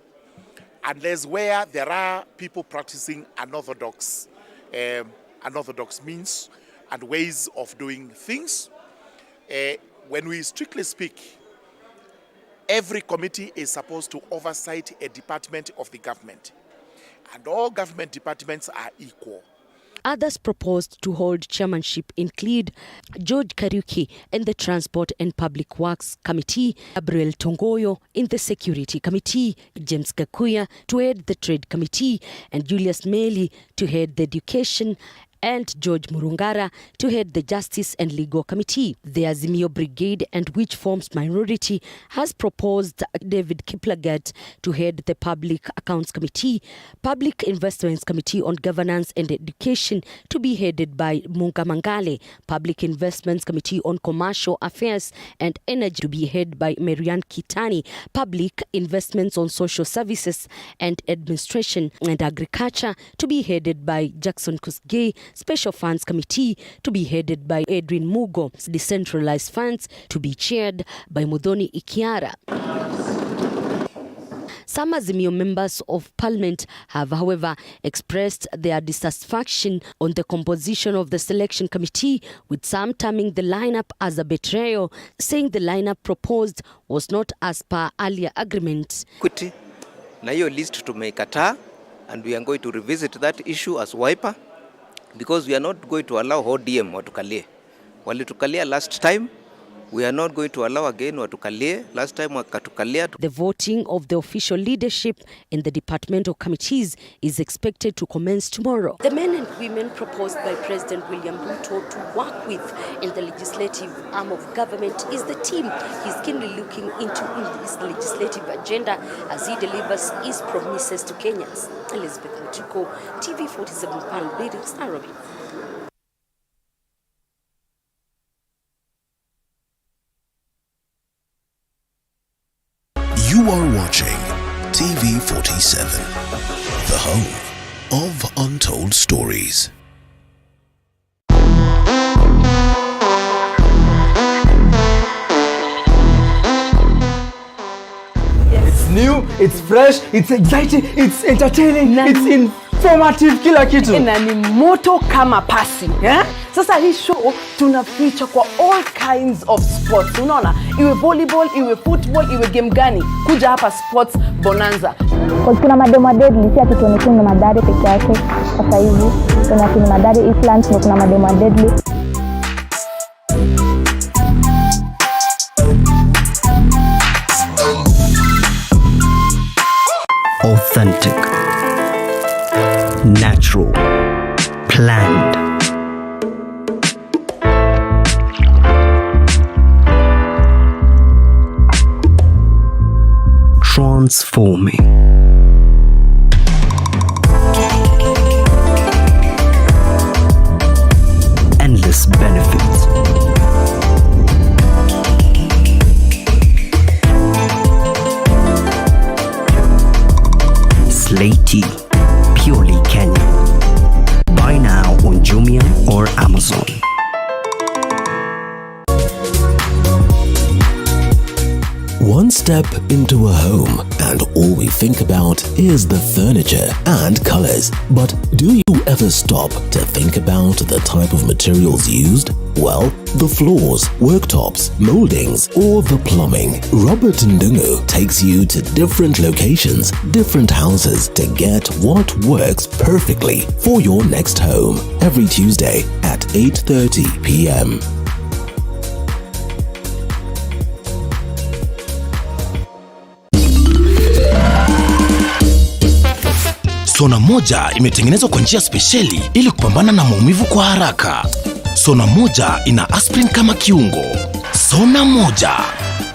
unless where there are people practicing unorthodox means and ways of doing things. When we strictly speak, every committee is supposed to oversight a department of the government, and all government departments are equal. Others proposed to hold chairmanship include George Kariuki in the Transport and Public Works Committee, Gabriel Tongoyo in the Security Committee, James Gakuya to head the Trade Committee, and Julius Meli to head the Education, and George Murungara to head the Justice and Legal Committee. The Azimio Brigade, and which forms minority, has proposed David Kiplagat to head the Public Accounts Committee, Public Investments Committee on Governance and Education to be headed by Munga Mangale, Public Investments Committee on Commercial Affairs and Energy to be headed by Marian Kitani, Public Investments on Social Services and Administration and Agriculture to be headed by Jackson Kusgei, Special Funds Committee to be headed by Edwin Mugo, Decentralized Funds to be chaired by Mudhoni Ikiara. Some Azimio members of Parliament have, however, expressed their dissatisfaction on the composition of the Selection Committee, with some terming the lineup as a betrayal, saying the lineup proposed was not as per earlier agreement. Na hiyo list tumekataa, and we are going to revisit that issue as Wiper, because we are not going to allow ODM watukalie. Walitukalia last time, we are not going to allow again watukalie. Last time wakatukalia. The voting of the official leadership in the departmental committees is expected to commence tomorrow. The men and women proposed by President William Ruto to work with in the legislative arm of government is the team he's keenly looking into in his legislative agenda as he delivers his promises to Kenyans. Elizabeth Mutuko, TV47 Pan Buildings, Nairobi. You are watching TV47, the home of untold stories. It's new, it's fresh, it's exciting, it's entertaining, it's informative kila kitu. Na ni moto kama pasi. Sasa hii show tuna feature kwa all kinds of sports. Unaona? Iwe volleyball, iwe football, iwe game gani. Kuja hapa Sports Bonanza. Kuna mademo deadly, si ati tuonekane madari peke yake. Sasa hivi kuna madari Eastlands na kuna mademo deadly. Authentic, natural, planned. Transforming. Endless benefits. Slaty, purely Kenyan. Buy now on Jumia or Amazon. One step into a home and all we think about is the furniture and colors. But do you ever stop to think about the type of materials used? Well, the floors, worktops, moldings, or the plumbing. Robert Ndungu takes you to different locations, different houses to get what works perfectly for your next home. Every Tuesday at 8:30 p.m. Sona moja imetengenezwa kwa njia spesheli ili kupambana na maumivu kwa haraka. Sona moja ina aspirin kama kiungo. Sona moja,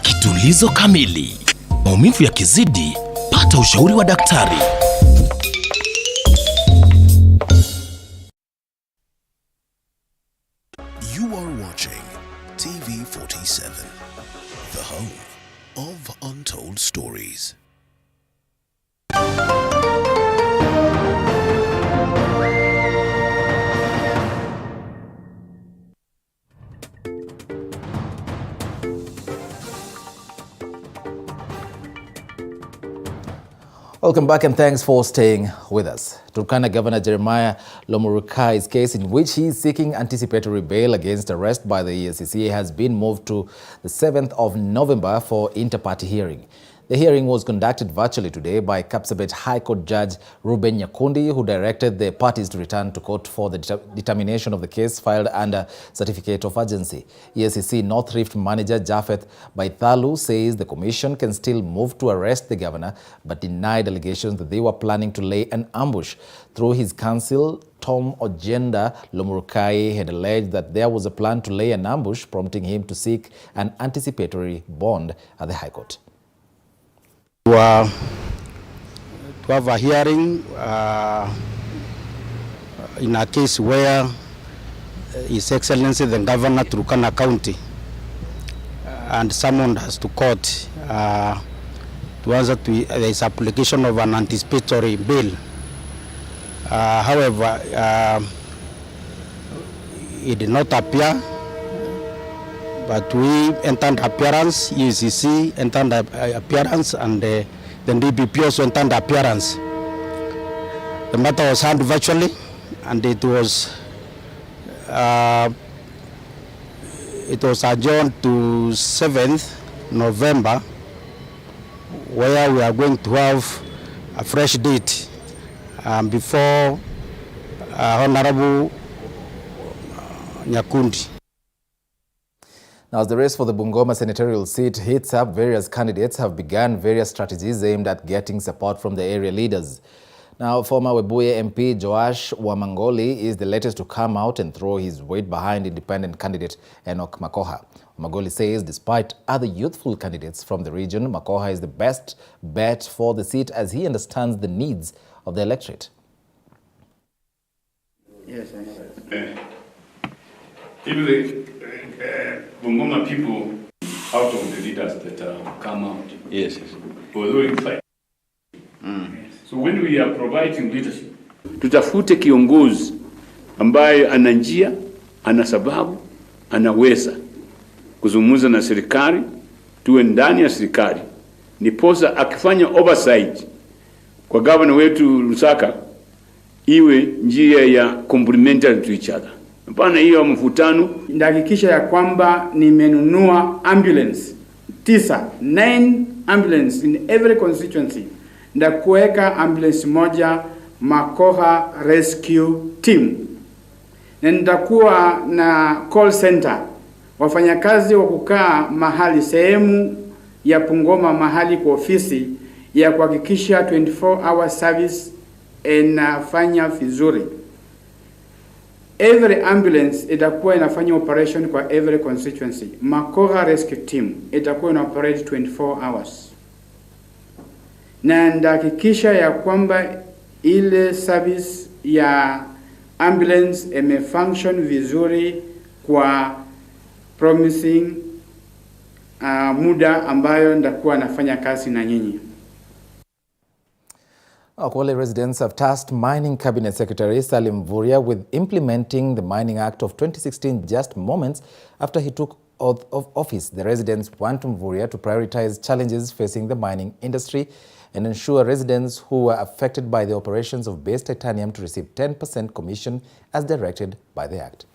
kitulizo kamili. Maumivu yakizidi, pata ushauri wa daktari. You are watching TV47, the home of untold stories. Welcome back and thanks for staying with us. Turkana Governor Jeremiah Lomurukai's case in which he is seeking anticipatory bail against arrest by the EACC has been moved to the 7th of November for inter-party hearing. The hearing was conducted virtually today by Kapsabet High Court Judge Ruben Nyakundi, who directed the parties to return to court for the determination of the case filed under certificate of urgency. EACC North Rift Manager Japheth Baithalu says the commission can still move to arrest the governor, but denied allegations that they were planning to lay an ambush. Through his counsel, Tom Ojenda, Lomurukai had alleged that there was a plan to lay an ambush, prompting him to seek an anticipatory bond at the High Court. To have a hearing in a case where His Excellency the Governor Turkana County and summoned us to court to answer to his application of an anticipatory bail. However, he did not appear, but we entered appearance, EACC entered appearance, and the DPP also entered appearance. The matter was heard virtually, and it was adjourned to 7th November, where we are going to have a fresh date before Honorable Nyakundi. Now, as the race for the Bungoma senatorial seat heats up, various candidates have begun various strategies aimed at getting support from the area leaders. Now, former Webuye MP Joash Wamangoli is the latest to come out and throw his weight behind independent candidate Enoch Makoha. Wamangoli says despite other youthful candidates from the region, Makoha is the best bet for the seat as he understands the needs of the electorate. Yes, if the Bungoma people out of the leaders that come out, yes, we're doing fine. So when we are providing leadership, tutafute kiongozi ambaye ana njia, ana sababu, anaweza kuzungumza na serikali, tuwe ndani ya serikali. Niposa akifanya oversight kwa governor wetu Lusaka, iwe njia ya complementary to each other. Hapana hiyo mvutano. Ndahakikisha ya kwamba nimenunua ambulance 9 ambulance in every constituency. Ndakuweka ambulance moja Makoha Rescue Team. Na nitakuwa na call center, wafanyakazi wa kukaa mahali sehemu ya Bungoma mahali kwa ofisi ya kuhakikisha 24-hour service inafanya vizuri. Every ambulance itakuwa inafanya operation kwa every constituency. Makoha Rescue Team itakuwa ina operate 24 hours. Na ndahakikisha ya kwamba ile service ya ambulance imefunction vizuri kwa promising muda ambayo ndakuwa nafanya kazi na nyinyi. Kwale residents have tasked Mining Cabinet Secretary Salim Mvurya with implementing the Mining Act of 2016 just moments after he took oath of office. The residents want Mvurya to prioritize challenges facing the mining industry and ensure residents who were affected by the operations of base titanium to receive 10% commission as directed by the Act.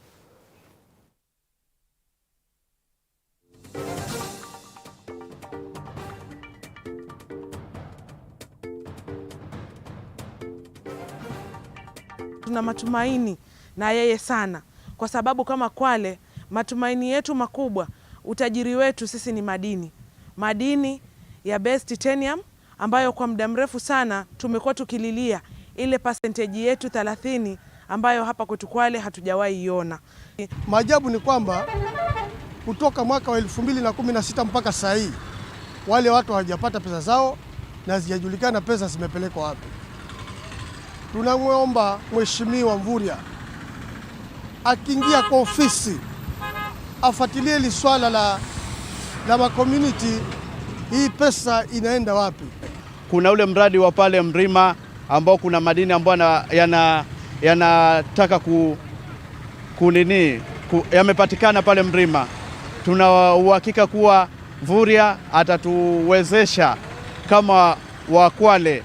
Tuna matumaini na yeye sana, kwa sababu kama Kwale matumaini yetu makubwa, utajiri wetu sisi ni madini ya base titanium ambayo kwa muda mrefu sana tumekuwa tukililia ile percentage yetu 30 ambayo hapa kwetu Kwale hatujawahi iona. Maajabu ni kwamba kutoka mwaka wa 2016 mpaka sasa hii wale watu hawajapata pesa zao na hazijajulikana pesa zimepelekwa wapi. Tunamwomba Mheshimiwa Mvurya akiingia kwa ofisi afuatilie hili swala la community, hii pesa inaenda wapi. Kuna ule mradi wa pale Mrima ambao kuna madini ambayo yanataka yamepatikana pale Mrima. Tuna uhakika kuwa Mvurya atatuwezesha kama Wakwale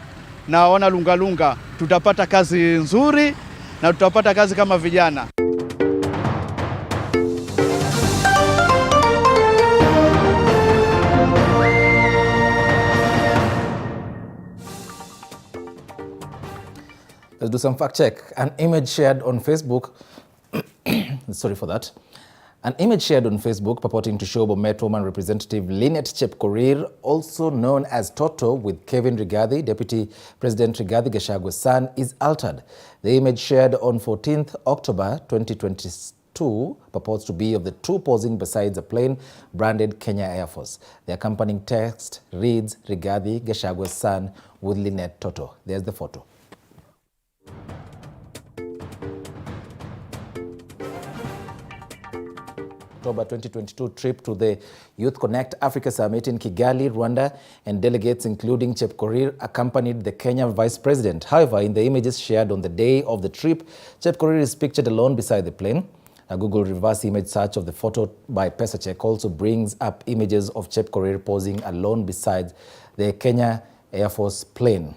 na wana Lungalunga, tutapata kazi nzuri na tutapata kazi kama vijana. Let's do some fact check. An image shared on Facebook sorry for that. An image shared on Facebook purporting to show Bomet woman representative Lynette Chepkorir, also known as Toto, with Kevin Rigathi, Deputy President Rigathi Gachagwa's son, is altered. The image shared on 14th October 2022 purports to be of the two posing beside a plane branded Kenya Air Force. The accompanying text reads Rigathi Gachagwa's son with Lynette Toto. There's the photo. October 2022 trip to the Youth Connect Africa Summit in Kigali, Rwanda, and delegates including Chepkorir accompanied the Kenyan Vice President. However, in the images shared on the day of the trip, Chepkorir is pictured alone beside the plane. A Google reverse image search of the photo by Pesachek also brings up images of Chepkorir posing alone beside the Kenya Air Force plane.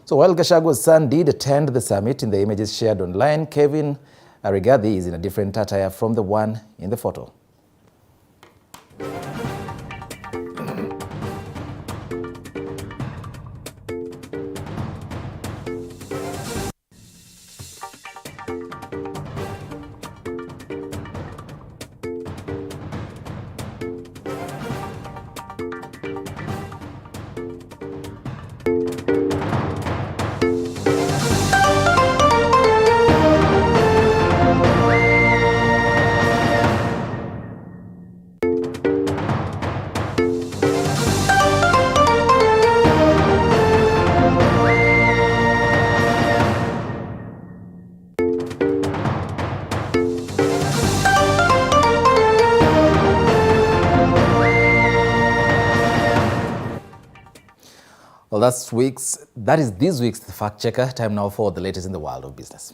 So while Gachagwa's son did attend the summit, in the images shared online, Kevin Rigathi is in a different attire from the one in the photo. Well, that is this week's Fact Checker. Time now for the latest in the world of business.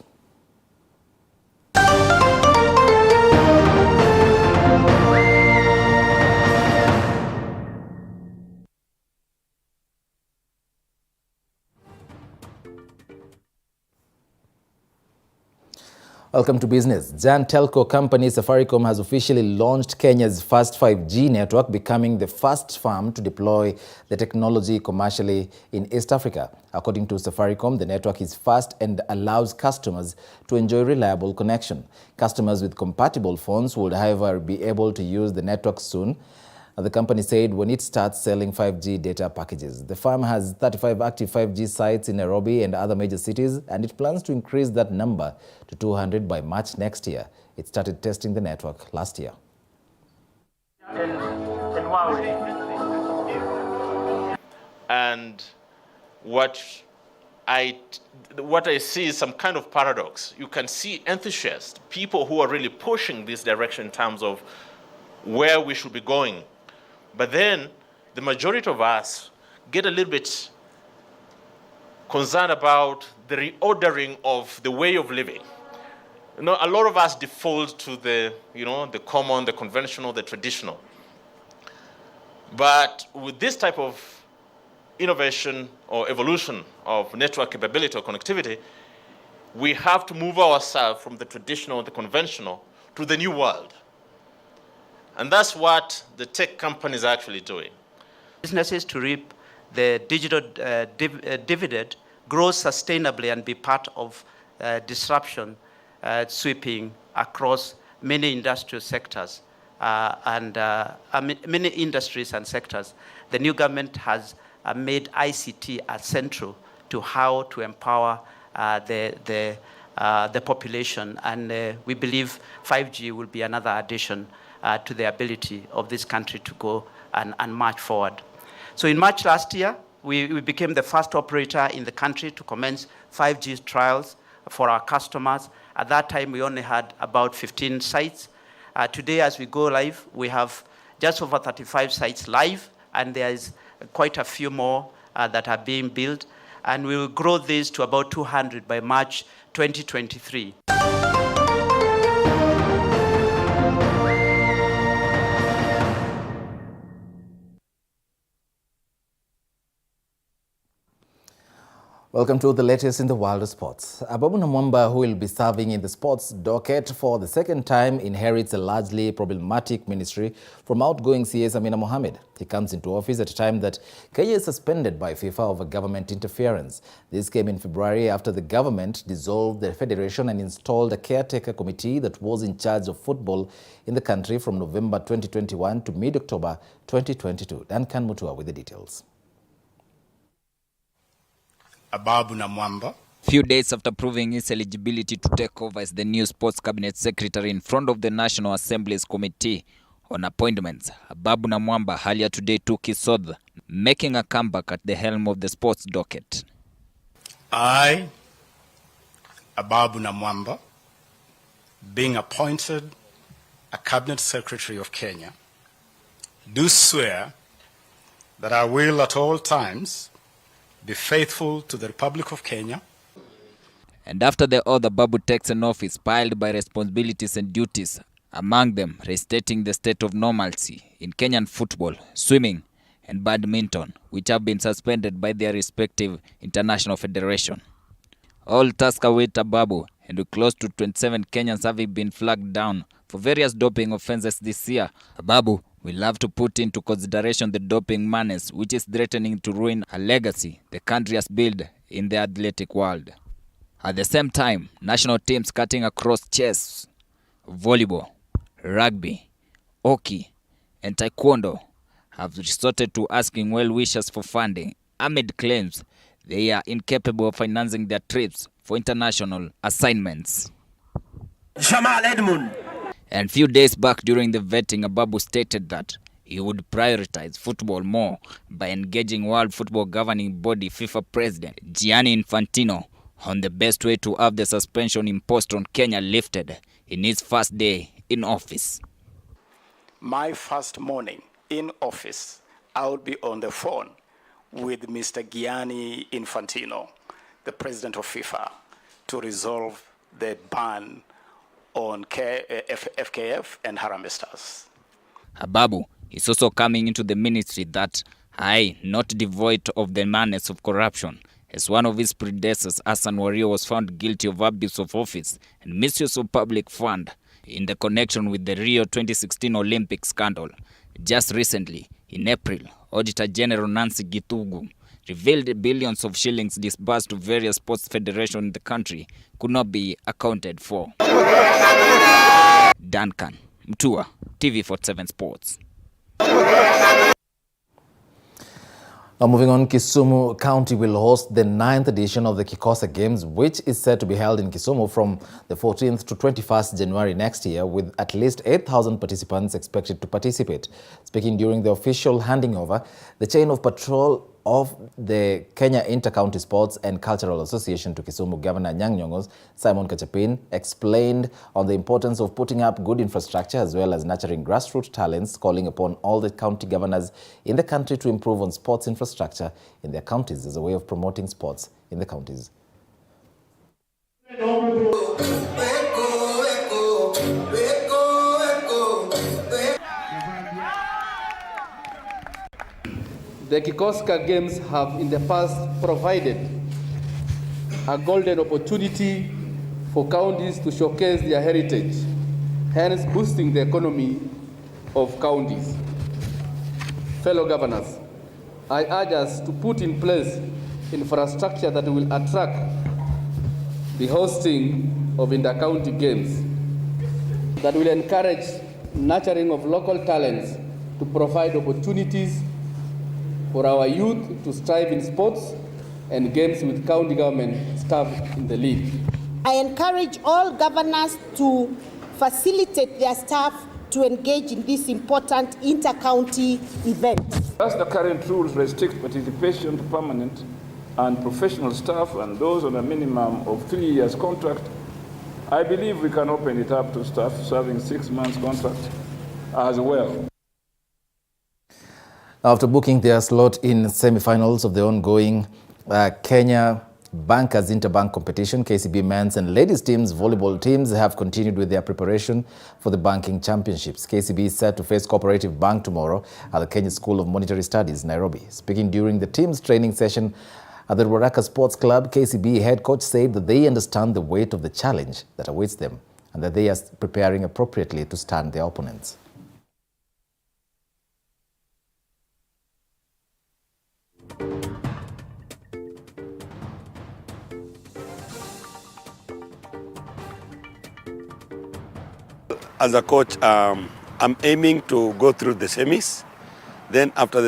Welcome to business. Giant telco company Safaricom has officially launched Kenya's first 5G network, becoming the first firm to deploy the technology commercially in East Africa. According to Safaricom, the network is fast and allows customers to enjoy reliable connection. Customers with compatible phones would, however, be able to use the network soon. The company said when it starts selling 5G data packages. The firm has 35 active 5G sites in Nairobi and other major cities, and it plans to increase that number to 200 by March next year. It started testing the network last year. And what I see is some kind of paradox. You can see enthusiasts, people who are really pushing this direction in terms of where we should be going. But then the majority of us get a little bit concerned about the reordering of the way of living. You know, a lot of us default to the common, the conventional, the traditional. But with this type of innovation or evolution of network capability or connectivity, we have to move ourselves from the traditional, the conventional, to the new world. And that's what the tech companies are actually doing. Businesses to reap the digital dividend, grow sustainably and be part of disruption sweeping across many industrial sectors and many industries and sectors. The new government has made ICT as central to how to empower the population, and we believe 5G will be another addition to the ability of this country to go and march forward. So in March last year, we became the first operator in the country to commence 5G trials for our customers. At that time, we only had about 15 sites. Today, as we go live, we have just over 35 sites live, and there is quite a few more that are being built. And we will grow this to about 200 by March 2023. Welcome to the latest in the world of sports. Ababu Namwamba, who will be serving in the sports docket for the second time, inherits a largely problematic ministry from outgoing CS Amina Mohamed. He comes into office at a time that Kenya is suspended by FIFA over government interference. This came in February after the government dissolved the federation and installed a caretaker committee that was in charge of football in the country from November 2021 to mid-October 2022. Duncan Mutua with the details. Ababu Namwamba. Few days after proving his eligibility to take over as the new sports cabinet secretary in front of the National Assembly's Committee on Appointments, Ababu Namwamba earlier today took his oath, making a comeback at the helm of the sports docket. I, Ababu Namwamba, being appointed a cabinet secretary of Kenya, do swear that I will at all times be faithful to the Republic of Kenya. And after the oath, Ababu takes an office piled by responsibilities and duties, among them restating the state of normalcy in Kenyan football, swimming and badminton, which have been suspended by their respective international federation. All tasks await Ababu, and close to 27 Kenyans have been flagged down for various doping offenses this year. Ababu will have to put into consideration the doping menace which is threatening to ruin a legacy the country has built in the athletic world. At the same time, national teams cutting across chess, volleyball, rugby, hockey, and taekwondo have resorted to asking well-wishers for funding amid claims they are incapable of financing their trips for international assignments. Jamal Edmund. And few days back during the vetting, Ababu stated that he would prioritize football more by engaging World Football Governing Body FIFA President Gianni Infantino on the best way to have the suspension imposed on Kenya lifted in his first day in office. My first morning in office, I will be on the phone with Mr. Gianni Infantino, the president of FIFA, to resolve the ban on FKF and Harambee Stars. Ababu is also coming into the ministry that not devoid of the menace of corruption, as one of his predecessors, Hassan Wario, was found guilty of abuse of office and misuse of public fund in the connection with the Rio 2016 Olympic scandal. Just recently, in April, Auditor General Nancy Githugu revealed billions of shillings disbursed to various sports federations in the country could not be accounted for. Duncan Mtua, TV47 Sports. Now moving on, Kisumu County will host the 9th edition of the Kikosa Games, which is set to be held in Kisumu from the 14th to 21st January next year, with at least 8,000 participants expected to participate. Speaking during the official handing over, the chain of patrol of the Kenya Inter-County Sports and Cultural Association to Kisumu Governor Anyang' Nyong'o's Simon Kachapin explained on the importance of putting up good infrastructure as well as nurturing grassroots talents, calling upon all the county governors in the country to improve on sports infrastructure in their counties as a way of promoting sports in the counties. The Kikoska Games have in the past provided a golden opportunity for counties to showcase their heritage, hence boosting the economy of counties. Fellow governors, I urge us to put in place infrastructure that will attract the hosting of inter-county games, that will encourage nurturing of local talents to provide opportunities for our youth to strive in sports and games with county government staff in the lead. I encourage all governors to facilitate their staff to engage in this important inter-county event. As the current rules restrict participation to permanent and professional staff and those on a minimum of 3 years contract, I believe we can open it up to staff serving 6 months contract as well. After booking their slot in semi-finals of the ongoing Kenya Bankers Interbank competition, KCB men's and ladies teams volleyball teams have continued with their preparation for the banking championships. KCB is set to face Cooperative Bank tomorrow at the Kenya School of Monetary Studies, Nairobi. Speaking during the team's training session at the Ruaraka Sports Club, KCB head coach said that they understand the weight of the challenge that awaits them and that they are preparing appropriately to stand their opponents. As a coach, I'm aiming to go through the semis. Then after the